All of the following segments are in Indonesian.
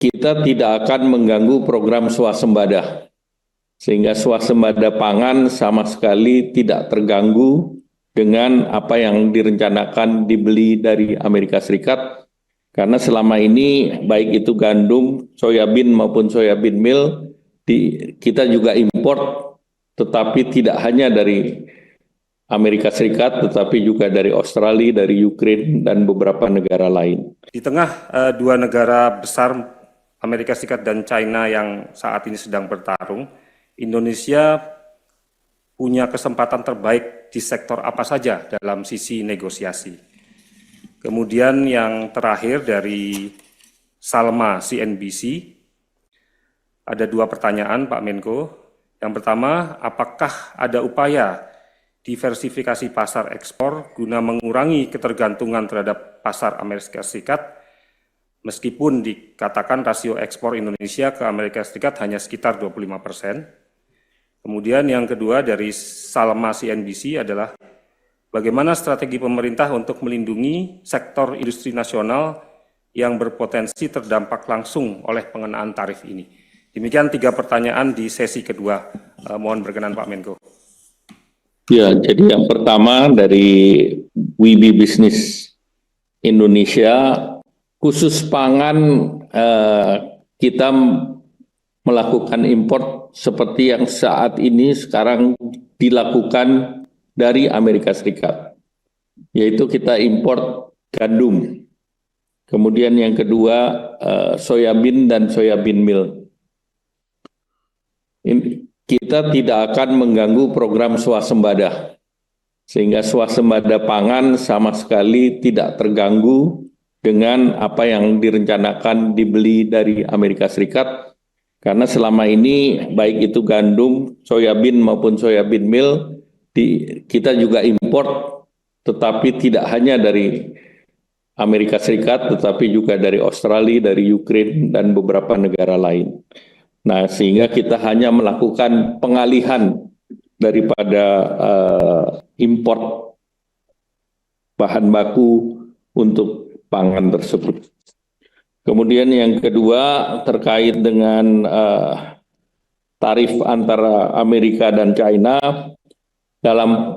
kita tidak akan mengganggu program swasembada, sehingga swasembada pangan sama sekali tidak terganggu dengan apa yang direncanakan dibeli dari Amerika Serikat, karena selama ini baik itu gandum, soyabin maupun soyabin meal, kita juga import, tetapi tidak hanya dari Amerika Serikat, tetapi juga dari Australia, dari Ukraina, dan beberapa negara lain. Di tengah dua negara besar, Amerika Serikat dan China yang saat ini sedang bertarung, Indonesia punya kesempatan terbaik di sektor apa saja dalam sisi negosiasi. Kemudian yang terakhir dari Salma CNBC, ada dua pertanyaan Pak Menko. Yang pertama, apakah ada upaya diversifikasi pasar ekspor guna mengurangi ketergantungan terhadap pasar Amerika Serikat, meskipun dikatakan rasio ekspor Indonesia ke Amerika Serikat hanya sekitar 25%. Kemudian yang kedua dari Salma CNBC adalah bagaimana strategi pemerintah untuk melindungi sektor industri nasional yang berpotensi terdampak langsung oleh pengenaan tarif ini. Demikian tiga pertanyaan di sesi kedua. Mohon berkenan Pak Menko. Ya, jadi yang pertama dari WIBI Business Indonesia, khusus pangan kita melakukan import seperti yang saat ini sekarang dilakukan dari Amerika Serikat, yaitu kita import gandum. Kemudian yang kedua soyabin dan soyabin meal. Kita tidak akan mengganggu program swasembada, sehingga swasembada pangan sama sekali tidak terganggu dengan apa yang direncanakan dibeli dari Amerika Serikat, karena selama ini baik itu gandum, soyabin maupun soyabin meal, kita juga import, tetapi tidak hanya dari Amerika Serikat, tetapi juga dari Australia, dari Ukraina, dan beberapa negara lain. Nah, sehingga kita hanya melakukan pengalihan daripada import bahan baku untuk pangan tersebut. Kemudian yang kedua terkait dengan tarif antara Amerika dan China. Dalam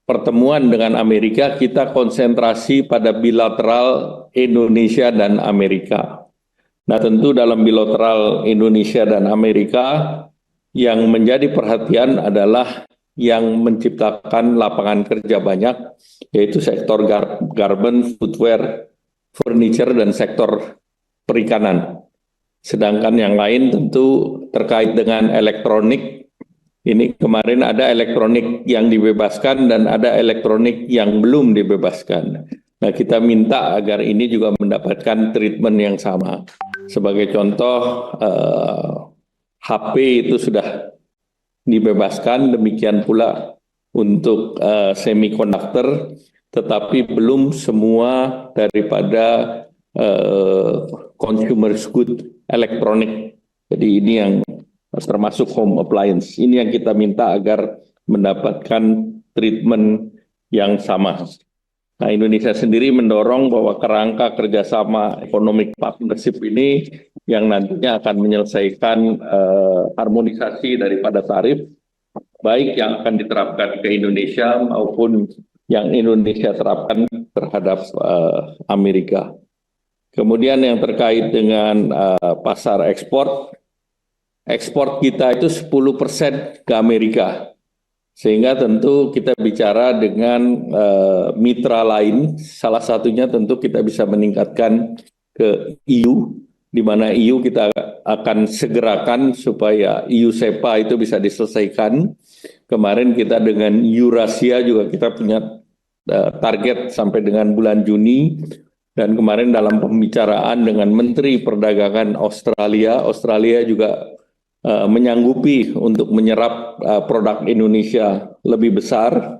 pertemuan dengan Amerika, kita konsentrasi pada bilateral Indonesia dan Amerika. Nah, tentu dalam bilateral Indonesia dan Amerika yang menjadi perhatian adalah yang menciptakan lapangan kerja banyak, yaitu sektor garment, footwear, furniture, dan sektor perikanan. Sedangkan yang lain tentu terkait dengan elektronik. Ini kemarin ada elektronik yang dibebaskan dan ada elektronik yang belum dibebaskan. Nah, kita minta agar ini juga mendapatkan treatment yang sama. Sebagai contoh, HP itu sudah dibebaskan, demikian pula untuk semikonduktor, tetapi belum semua daripada consumer good elektronik. Jadi ini yang termasuk home appliance. Ini yang kita minta agar mendapatkan treatment yang sama. Nah, Indonesia sendiri mendorong bahwa kerangka kerjasama economic partnership ini yang nantinya akan menyelesaikan harmonisasi daripada tarif, baik yang akan diterapkan ke Indonesia maupun yang Indonesia terapkan terhadap Amerika. Kemudian yang terkait dengan pasar ekspor kita itu 10% ke Amerika. Sehingga tentu kita bicara dengan mitra lain, salah satunya tentu kita bisa meningkatkan ke EU, di mana EU kita akan segerakan supaya EU SEPA itu bisa diselesaikan. Kemarin kita dengan Eurasia juga kita punya target sampai dengan bulan Juni, dan kemarin dalam pembicaraan dengan Menteri Perdagangan Australia juga menyanggupi untuk menyerap produk Indonesia lebih besar.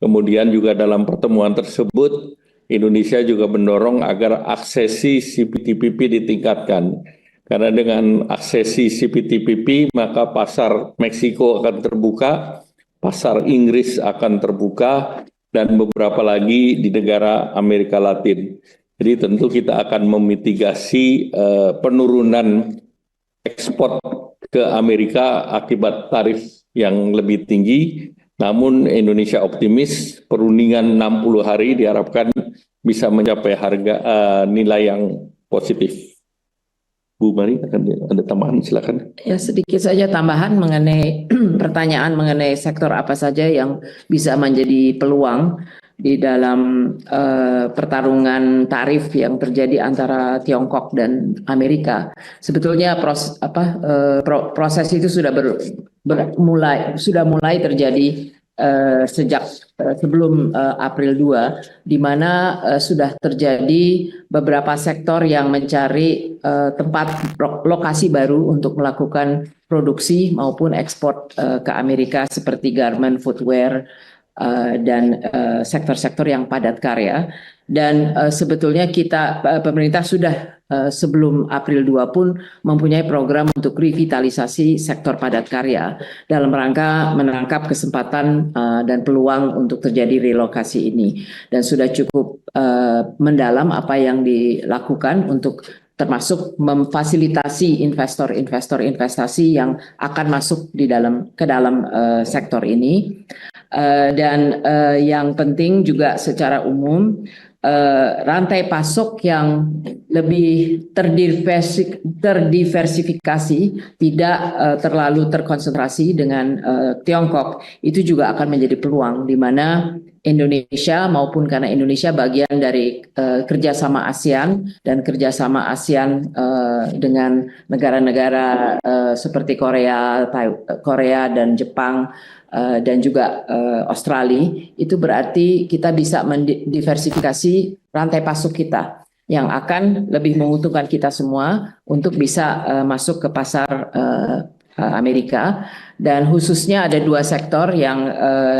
Kemudian juga dalam pertemuan tersebut, Indonesia juga mendorong agar aksesi CPTPP ditingkatkan. Karena dengan aksesi CPTPP, maka pasar Meksiko akan terbuka, pasar Inggris akan terbuka, dan beberapa lagi di negara Amerika Latin. Jadi tentu kita akan memitigasi penurunan ekspor ke Amerika akibat tarif yang lebih tinggi. Namun Indonesia optimis perundingan 60 hari diharapkan bisa mencapai harga nilai yang positif. Bu Mari, akan ada tambahan, silakan. Ya, sedikit saja tambahan mengenai pertanyaan mengenai sektor apa saja yang bisa menjadi peluang di dalam pertarungan tarif yang terjadi antara Tiongkok dan Amerika. Sebetulnya proses itu sudah mulai terjadi sejak sebelum April 2, di mana sudah terjadi beberapa sektor yang mencari tempat lokasi baru untuk melakukan produksi maupun ekspor ke Amerika seperti garment, footwear, dan sektor-sektor yang padat karya. Dan sebetulnya pemerintah sudah sebelum April 2 pun mempunyai program untuk revitalisasi sektor padat karya dalam rangka menangkap kesempatan dan peluang untuk terjadi relokasi ini. Dan sudah cukup mendalam apa yang dilakukan untuk termasuk memfasilitasi investor-investor investasi yang akan masuk ke dalam sektor ini. Dan yang penting juga secara umum rantai pasok yang lebih terdiversifikasi, tidak terlalu terkonsentrasi dengan Tiongkok, itu juga akan menjadi peluang di mana Indonesia maupun karena Indonesia bagian dari kerjasama ASEAN dan kerjasama ASEAN dengan negara-negara seperti Korea dan Jepang dan juga Australia, itu berarti kita bisa mendiversifikasi rantai pasok kita yang akan lebih menguntungkan kita semua untuk bisa masuk ke pasar Amerika. Dan khususnya ada dua sektor yang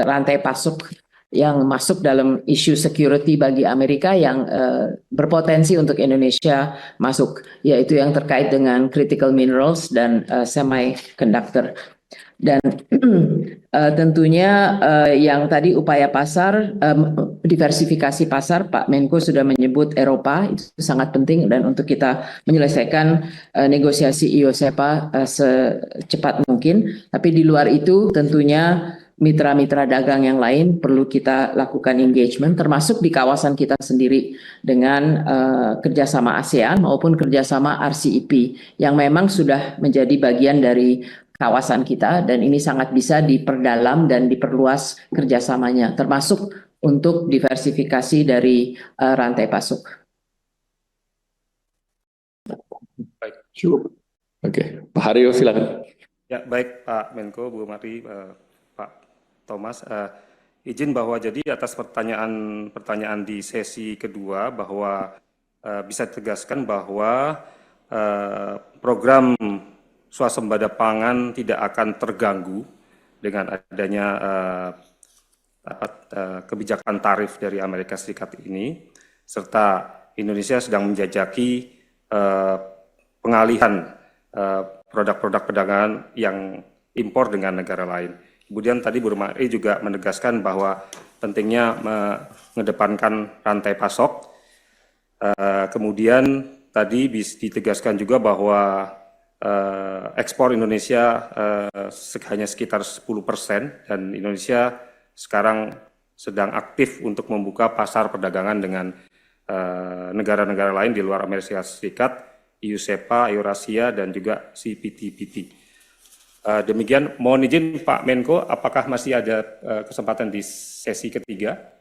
rantai pasok yang masuk dalam isu security bagi Amerika yang berpotensi untuk Indonesia masuk, yaitu yang terkait dengan critical minerals dan semiconductor. Dan tentunya yang tadi upaya pasar, diversifikasi pasar, Pak Menko sudah menyebut Eropa, itu sangat penting, dan untuk kita menyelesaikan negosiasi IOSEPA secepat mungkin. Tapi di luar itu tentunya mitra-mitra dagang yang lain perlu kita lakukan engagement, termasuk di kawasan kita sendiri dengan kerjasama ASEAN maupun kerjasama RCEP yang memang sudah menjadi bagian dari kawasan kita, dan ini sangat bisa diperdalam dan diperluas kerjasamanya, termasuk untuk diversifikasi dari rantai pasok. Baik. Oke, Pak Haryo silakan. Ya, baik Pak Menko, Bu Mari, Pak Thomas, izin bahwa jadi atas pertanyaan di sesi kedua bahwa bisa ditegaskan bahwa program swasembada pangan tidak akan terganggu dengan adanya kebijakan tarif dari Amerika Serikat ini, serta Indonesia sedang menjajaki pengalihan produk-produk perdagangan yang impor dengan negara lain. Kemudian tadi Bu Mari juga menegaskan bahwa pentingnya mengedepankan rantai pasok. Kemudian tadi ditegaskan juga bahwa ekspor Indonesia hanya sekitar 10% dan Indonesia sekarang sedang aktif untuk membuka pasar perdagangan dengan negara-negara lain di luar Amerika Serikat, IUSEPA, Eurasia, dan juga CPTPP. Demikian, mohon izin Pak Menko, apakah masih ada kesempatan di sesi ketiga?